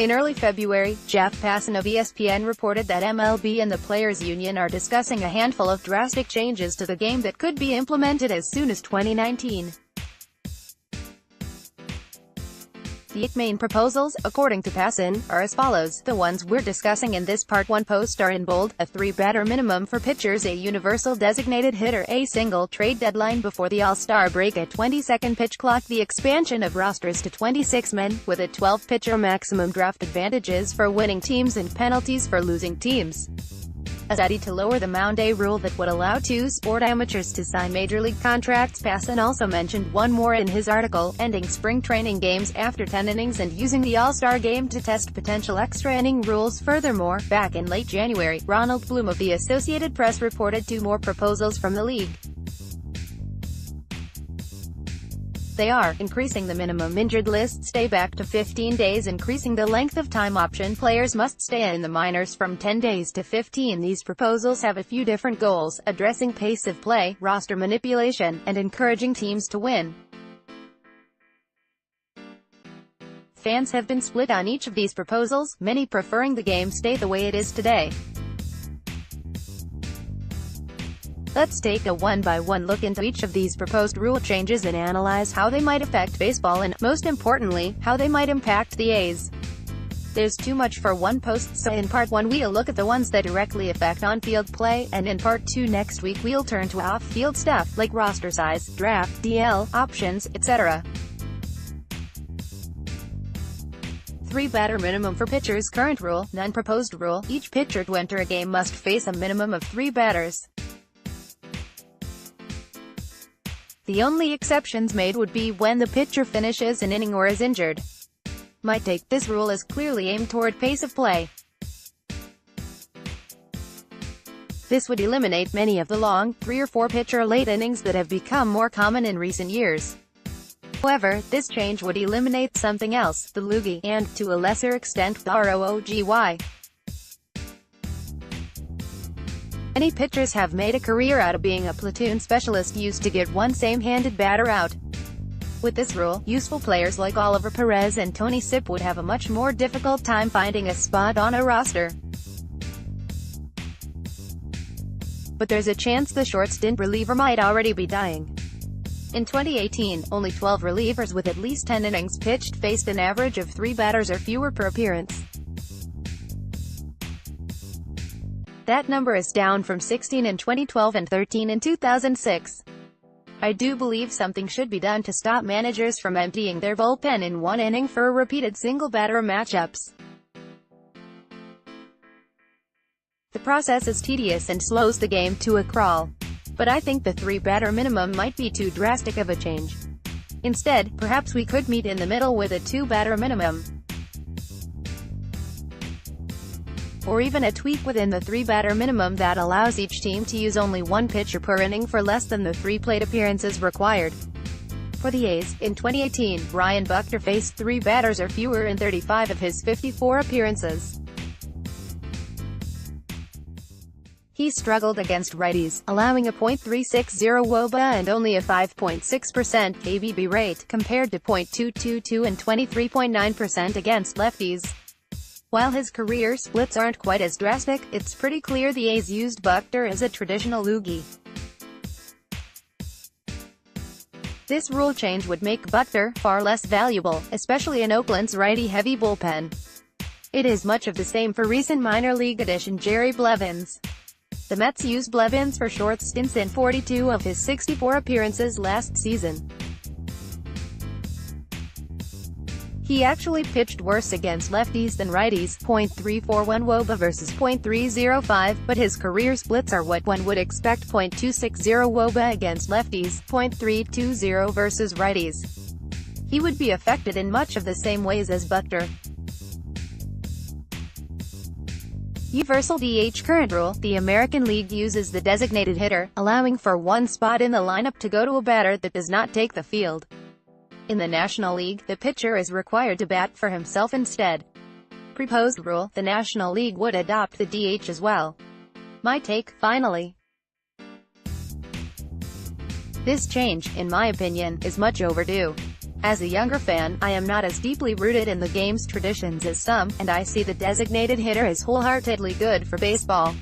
In early February, Jeff Passan of ESPN reported that MLB and the Players Union are discussing a handful of drastic changes to the game that could be implemented as soon as 2019. The 8 main proposals, according to Passan, are as follows. The ones we're discussing in this Part 1 post are in bold: a 3-batter minimum for pitchers, a universal designated hitter, a single trade deadline before the All-Star break, a 20-second pitch clock, the expansion of rosters to 26 men, with a 12-pitcher maximum, draft advantages for winning teams and penalties for losing teams. A study to lower the mound day rule that would allow 2 sport amateurs to sign major league contracts. Passan also mentioned one more in his article: ending spring training games after 10 innings and using the All-Star game to test potential extra inning rules. Furthermore, back in late January, Ronald Bloom of the Associated Press reported 2 more proposals from the league. They are: increasing the minimum injured list stay back to 15 days, increasing the length of time option players must stay in the minors from 10 days to 15. These proposals have a few different goals: addressing pace of play, roster manipulation, and encouraging teams to win. Fans have been split on each of these proposals, many preferring the game stay the way it is today. Let's take a one-by-one look into each of these proposed rule changes and analyze how they might affect baseball and, most importantly, how they might impact the A's. There's too much for one post, so in Part 1 we'll look at the ones that directly affect on-field play, and in Part 2 next week we'll turn to off-field stuff, like roster size, draft, DL, options, etc. 3-batter minimum for pitchers. Current rule, none. Proposed rule: each pitcher to enter a game must face a minimum of 3 batters. The only exceptions made would be when the pitcher finishes an inning or is injured. My take: this rule is clearly aimed toward pace of play. This would eliminate many of the long, 3 or 4 pitcher late innings that have become more common in recent years. However, this change would eliminate something else: the loogie, and, to a lesser extent, the ROOGY. Many pitchers have made a career out of being a platoon specialist used to get one same-handed batter out. With this rule, useful players like Oliver Perez and Tony Sipp would have a much more difficult time finding a spot on a roster. But there's a chance the short-stint reliever might already be dying. In 2018, only 12 relievers with at least 10 innings pitched faced an average of 3 batters or fewer per appearance. That number is down from 16 in 2012 and 13 in 2006. I do believe something should be done to stop managers from emptying their bullpen in one inning for repeated single-batter matchups. The process is tedious and slows the game to a crawl. But I think the 3-batter minimum might be too drastic of a change. Instead, perhaps we could meet in the middle with a 2-batter minimum. Or even a tweak within the 3-batter minimum that allows each team to use only 1 pitcher per inning for less than the 3 plate appearances required. For the A's, in 2018, Brian Buckner faced 3 batters or fewer in 35 of his 54 appearances. He struggled against righties, allowing a .360 WOBA and only a 5.6% KBB rate, compared to .222 and 23.9% against lefties. While his career splits aren't quite as drastic, it's pretty clear the A's used Buckner as a traditional loogie. This rule change would make Buckner far less valuable, especially in Oakland's righty-heavy bullpen. It is much of the same for recent minor league addition Jerry Blevins. The Mets used Blevins for short stints in 42 of his 64 appearances last season. He actually pitched worse against lefties than righties, .341 WOBA versus .305, but his career splits are what one would expect: .260 WOBA against lefties, .320 versus righties. He would be affected in much of the same ways as Buckner. Universal DH. Current rule, the American League uses the designated hitter, allowing for 1 spot in the lineup to go to a batter that does not take the field. In the National League, the pitcher is required to bat for himself instead. Proposed rule, the National League would adopt the DH as well. My take, finally. This change, in my opinion, is much overdue. As a younger fan, I am not as deeply rooted in the game's traditions as some, and I see the designated hitter as wholeheartedly good for baseball.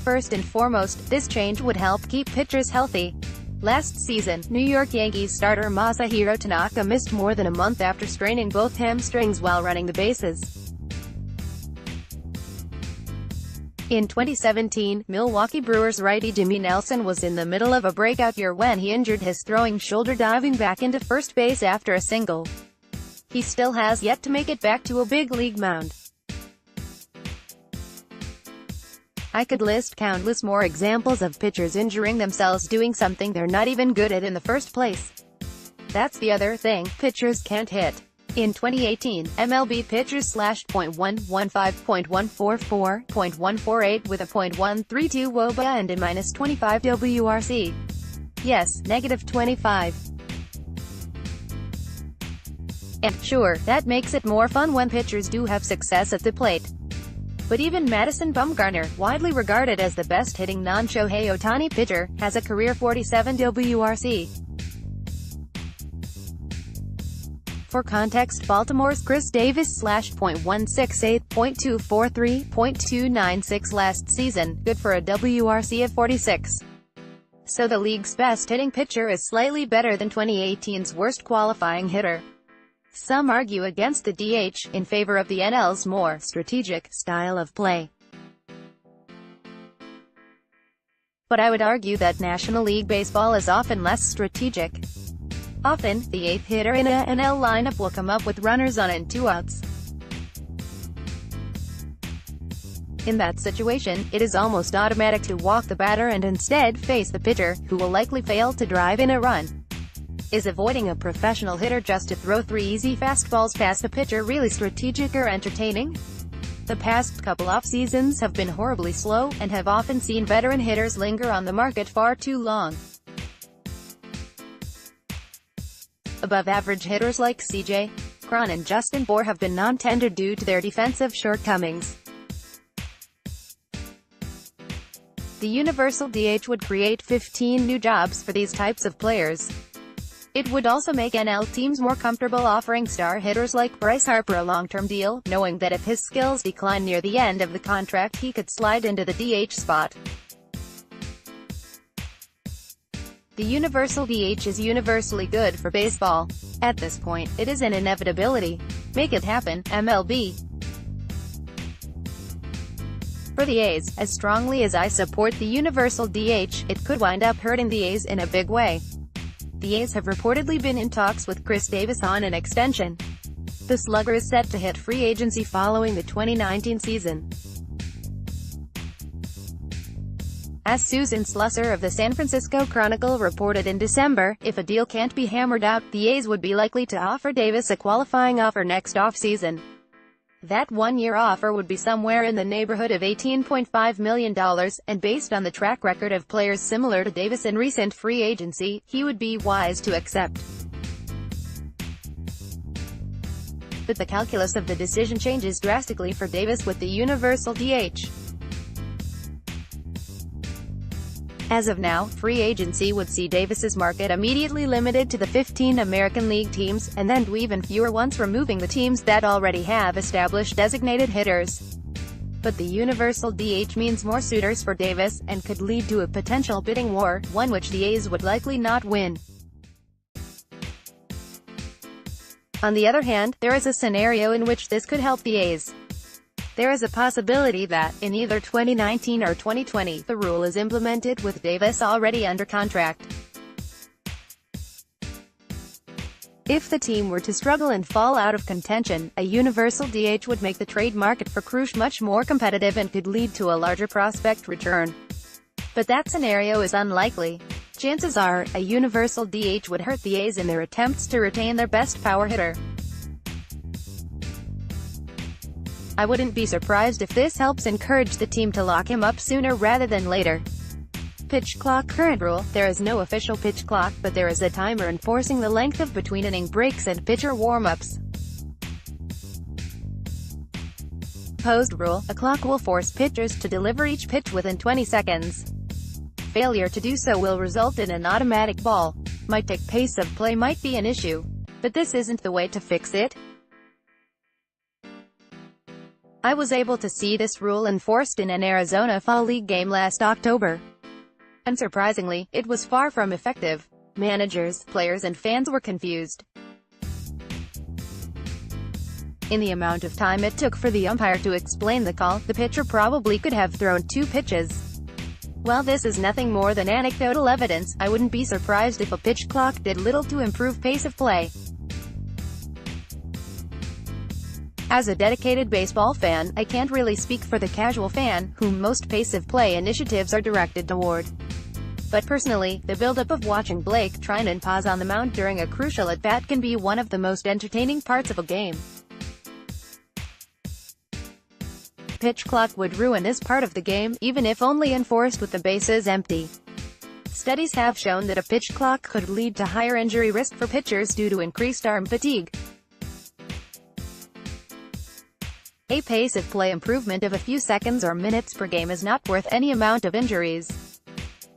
First and foremost, this change would help keep pitchers healthy. Last season, New York Yankees starter Masahiro Tanaka missed more than a month after straining both hamstrings while running the bases. In 2017, Milwaukee Brewers righty Jimmy Nelson was in the middle of a breakout year when he injured his throwing shoulder diving back into first base after a single. He still has yet to make it back to a big league mound. I could list countless more examples of pitchers injuring themselves doing something they're not even good at in the first place. That's the other thing, pitchers can't hit. In 2018, MLB pitchers slashed .115, .144, .148 with a .132 WOBA and a -25 WRC. Yes, -25. And, sure, that makes it more fun when pitchers do have success at the plate. But even Madison Bumgarner, widely regarded as the best-hitting non-Shohei Ohtani pitcher, has a career 47 WRC. For context, Baltimore's Chris Davis slashed .168, .243, .296 last season, good for a WRC of 46. So the league's best-hitting pitcher is slightly better than 2018's worst qualifying hitter. Some argue against the DH, in favor of the NL's more strategic style of play. But I would argue that National League Baseball is often less strategic. Often, the eighth hitter in a NL lineup will come up with runners on and 2 outs. In that situation, it is almost automatic to walk the batter and instead face the pitcher, who will likely fail to drive in a run. Is avoiding a professional hitter just to throw 3 easy fastballs past the pitcher really strategic or entertaining? The past couple off-seasons have been horribly slow, and have often seen veteran hitters linger on the market far too long. Above-average hitters like C.J. Cron and Justin Bour have been non-tendered due to their defensive shortcomings. The universal DH would create 15 new jobs for these types of players. It would also make NL teams more comfortable offering star hitters like Bryce Harper a long-term deal, knowing that if his skills decline near the end of the contract he could slide into the DH spot. The universal DH is universally good for baseball. At this point, it is an inevitability. Make it happen, MLB. For the A's, as strongly as I support the universal DH, it could wind up hurting the A's in a big way. The A's have reportedly been in talks with Chris Davis on an extension. The slugger is set to hit free agency following the 2019 season. As Susan Slusser of the San Francisco Chronicle reported in December, if a deal can't be hammered out, the A's would be likely to offer Davis a qualifying offer next offseason. That one-year offer would be somewhere in the neighborhood of $18.5 million, and based on the track record of players similar to Davis in recent free agency, he would be wise to accept. But the calculus of the decision changes drastically for Davis with the universal DH. As of now, free agency would see Davis's market immediately limited to the 15 American League teams, and then to even fewer once removing the teams that already have established designated hitters. But the universal DH means more suitors for Davis, and could lead to a potential bidding war, one which the A's would likely not win. On the other hand, there is a scenario in which this could help the A's. There is a possibility that, in either 2019 or 2020, the rule is implemented with Davis already under contract. If the team were to struggle and fall out of contention, a universal DH would make the trade market for Krush much more competitive and could lead to a larger prospect return. But that scenario is unlikely. Chances are, a universal DH would hurt the A's in their attempts to retain their best power hitter. I wouldn't be surprised if this helps encourage the team to lock him up sooner rather than later. Pitch clock. Current rule: there is no official pitch clock, but there is a timer enforcing the length of between inning breaks and pitcher warm-ups. Proposed rule: a clock will force pitchers to deliver each pitch within 20 seconds. Failure to do so will result in an automatic ball. Might take pace of play might be an issue, but this isn't the way to fix it. I was able to see this rule enforced in an Arizona Fall League game last October. Unsurprisingly, it was far from effective. Managers, players and fans were confused. In the amount of time it took for the umpire to explain the call, the pitcher probably could have thrown 2 pitches. While this is nothing more than anecdotal evidence, I wouldn't be surprised if a pitch clock did little to improve pace of play. As a dedicated baseball fan, I can't really speak for the casual fan, whom most pace of play initiatives are directed toward. But personally, the buildup of watching Blake Trinan pause on the mound during a crucial at-bat can be one of the most entertaining parts of a game. Pitch clock would ruin this part of the game, even if only enforced with the bases empty. Studies have shown that a pitch clock could lead to higher injury risk for pitchers due to increased arm fatigue. A pace of play improvement of a few seconds or minutes per game is not worth any amount of injuries.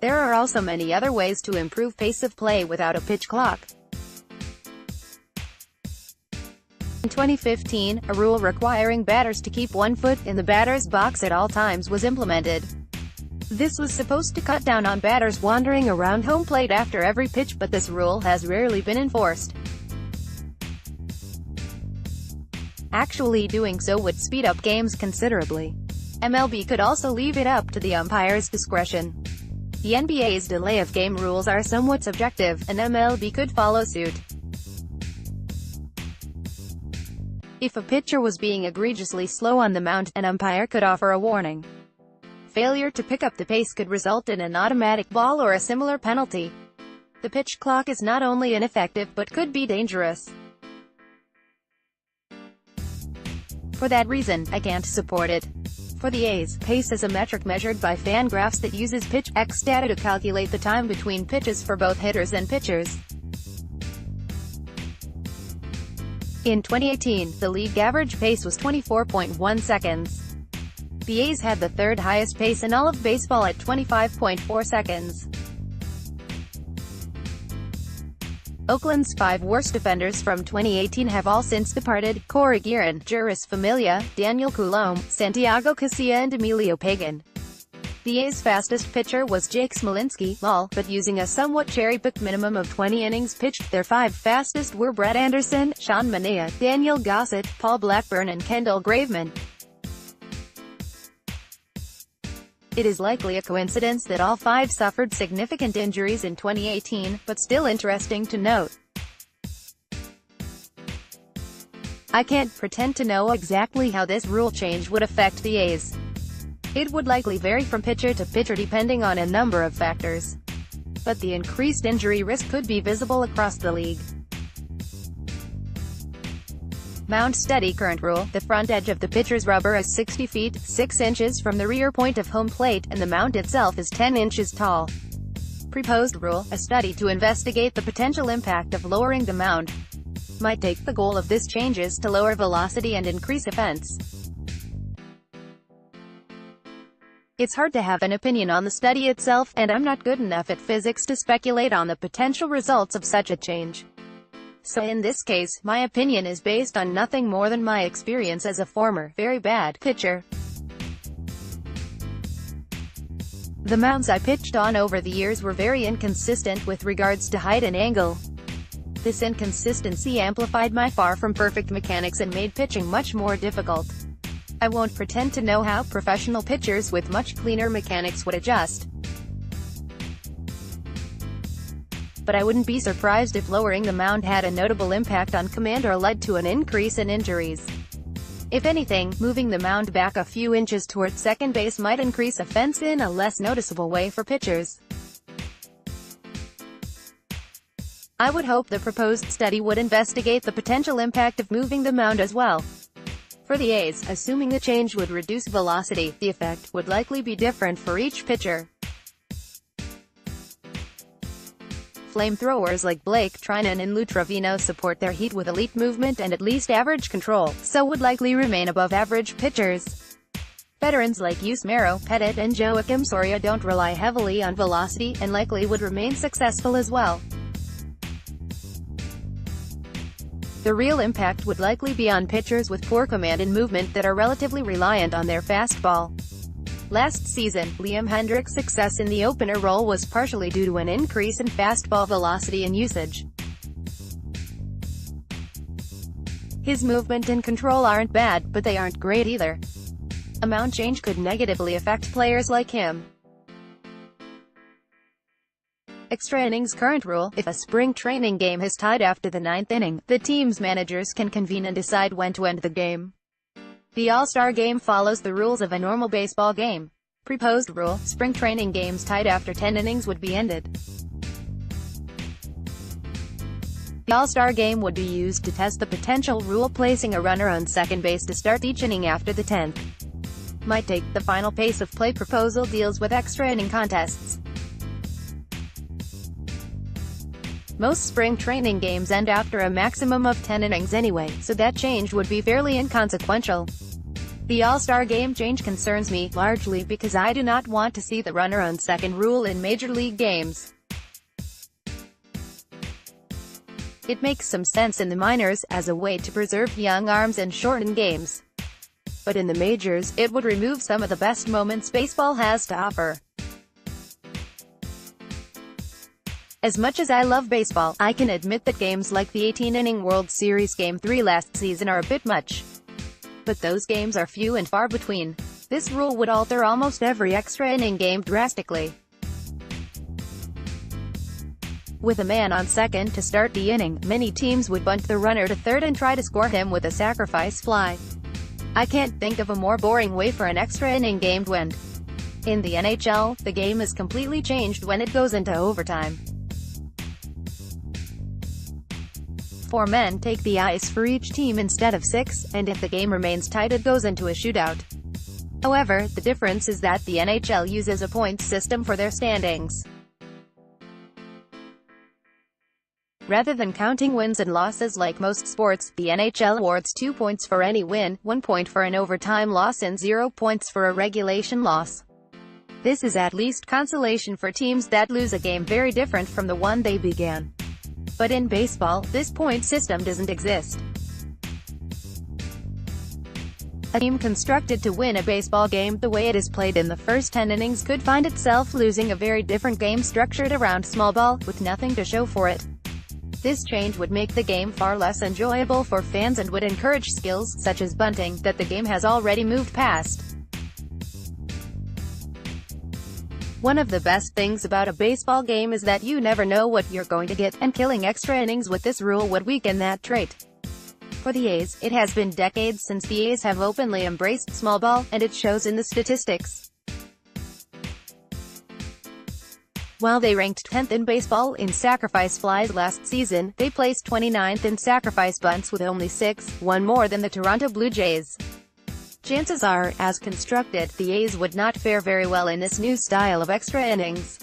There are also many other ways to improve pace of play without a pitch clock. In 2015, a rule requiring batters to keep 1 foot in the batter's box at all times was implemented. This was supposed to cut down on batters wandering around home plate after every pitch, but this rule has rarely been enforced. Actually doing so would speed up games considerably. MLB could also leave it up to the umpire's discretion. The NBA's delay of game rules are somewhat subjective, and MLB could follow suit. If a pitcher was being egregiously slow on the mound, an umpire could offer a warning. Failure to pick up the pace could result in an automatic ball or a similar penalty. The pitch clock is not only ineffective but could be dangerous. For that reason, I can't support it. For the A's, pace is a metric measured by Fangraphs that uses pitch X data to calculate the time between pitches for both hitters and pitchers. In 2018, the league average pace was 24.1 seconds. The A's had the 3rd highest pace in all of baseball at 25.4 seconds. Oakland's 5 worst defenders from 2018 have all since departed: Corey Guerin, Juris Familia, Daniel Coulombe, Santiago Casilla and Emilio Pagan. The A's fastest pitcher was Jake Smolinski, but using a somewhat cherry-picked minimum of 20 innings pitched, their 5 fastest were Brett Anderson, Sean Manaea, Daniel Gossett, Paul Blackburn and Kendall Graveman. It is likely a coincidence that all 5 suffered significant injuries in 2018, but still interesting to note. I can't pretend to know exactly how this rule change would affect the A's. It would likely vary from pitcher to pitcher depending on a number of factors. But the increased injury risk could be visible across the league. Mound study. Current rule: the front edge of the pitcher's rubber is 60 feet, 6 inches from the rear point of home plate, and the mound itself is 10 inches tall. Proposed rule: a study to investigate the potential impact of lowering the mound. Might take. The goal of this change is to lower velocity and increase offense. It's hard to have an opinion on the study itself, and I'm not good enough at physics to speculate on the potential results of such a change. So in this case, my opinion is based on nothing more than my experience as a former, very bad pitcher. The mounds I pitched on over the years were very inconsistent with regards to height and angle. This inconsistency amplified my far from perfect mechanics and made pitching much more difficult. I won't pretend to know how professional pitchers with much cleaner mechanics would adjust. But I wouldn't be surprised if lowering the mound had a notable impact on command or led to an increase in injuries. If anything, moving the mound back a few inches towards second base might increase offense in a less noticeable way for pitchers. I would hope the proposed study would investigate the potential impact of moving the mound as well. For the A's, assuming the change would reduce velocity, the effect would likely be different for each pitcher. Flamethrowers like Blake Trinan and Lou Trevino support their heat with elite movement and at least average control, so would likely remain above average pitchers. Veterans like Yusmeiro Petit and Joakim Soria don't rely heavily on velocity, and likely would remain successful as well. The real impact would likely be on pitchers with poor command and movement that are relatively reliant on their fastball. Last season, Liam Hendriks' success in the opener role was partially due to an increase in fastball velocity and usage. His movement and control aren't bad, but they aren't great either. A mound change could negatively affect players like him. Extra innings current rule: if a spring training game is tied after the 9th inning, the team's managers can convene and decide when to end the game. The All-Star game follows the rules of a normal baseball game. Proposed rule: spring training games tied after 10 innings would be ended. The All-Star game would be used to test the potential rule placing a runner on second base to start each inning after the 10th. Might take. The final pace of play proposal deals with extra inning contests. Most spring training games end after a maximum of 10 innings anyway, so that change would be fairly inconsequential. The All-Star game change concerns me, largely because I do not want to see the runner on second rule in Major League games. It makes some sense in the minors, as a way to preserve young arms and shorten games. But in the majors, it would remove some of the best moments baseball has to offer. As much as I love baseball, I can admit that games like the 18-inning World Series Game 3 last season are a bit much. But those games are few and far between. This rule would alter almost every extra inning game drastically. With a man on second to start the inning, many teams would bunt the runner to third and try to score him with a sacrifice fly. I can't think of a more boring way for an extra inning game to end. In the NHL, the game is completely changed when it goes into overtime. 4 men take the ice for each team instead of 6, and if the game remains tight it goes into a shootout. However, the difference is that the NHL uses a points system for their standings. Rather than counting wins and losses like most sports, the NHL awards 2 points for any win, 1 point for an overtime loss and 0 points for a regulation loss. This is at least consolation for teams that lose a game very different from the one they began. But in baseball, this point system doesn't exist. A team constructed to win a baseball game the way it is played in the first 10 innings could find itself losing a very different game structured around small ball, with nothing to show for it. This change would make the game far less enjoyable for fans and would encourage skills, such as bunting, that the game has already moved past. One of the best things about a baseball game is that you never know what you're going to get, and killing extra innings with this rule would weaken that trait. For the A's, it has been decades since the A's have openly embraced small ball, and it shows in the statistics. While they ranked 10th in baseball in sacrifice flies last season, they placed 29th in sacrifice bunts with only 6, one more than the Toronto Blue Jays. Chances are, as constructed, the A's would not fare very well in this new style of extra innings.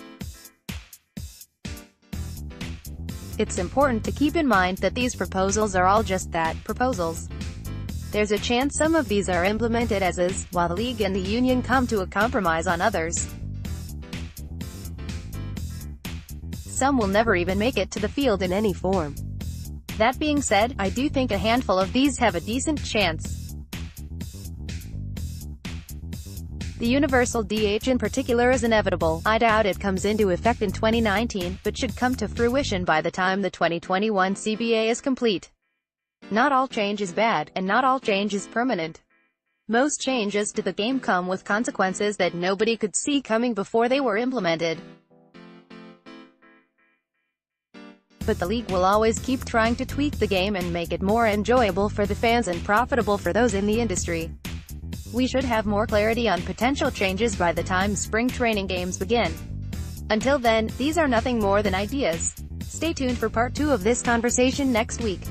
It's important to keep in mind that these proposals are all just that, proposals. There's a chance some of these are implemented as is, while the league and the union come to a compromise on others. Some will never even make it to the field in any form. That being said, I do think a handful of these have a decent chance. The universal DH in particular is inevitable. I doubt it comes into effect in 2019, but should come to fruition by the time the 2021 CBA is complete. Not all change is bad, and not all change is permanent. Most changes to the game come with consequences that nobody could see coming before they were implemented. But the league will always keep trying to tweak the game and make it more enjoyable for the fans and profitable for those in the industry. We should have more clarity on potential changes by the time spring training games begin. Until then, these are nothing more than ideas. Stay tuned for part 2 of this conversation next week.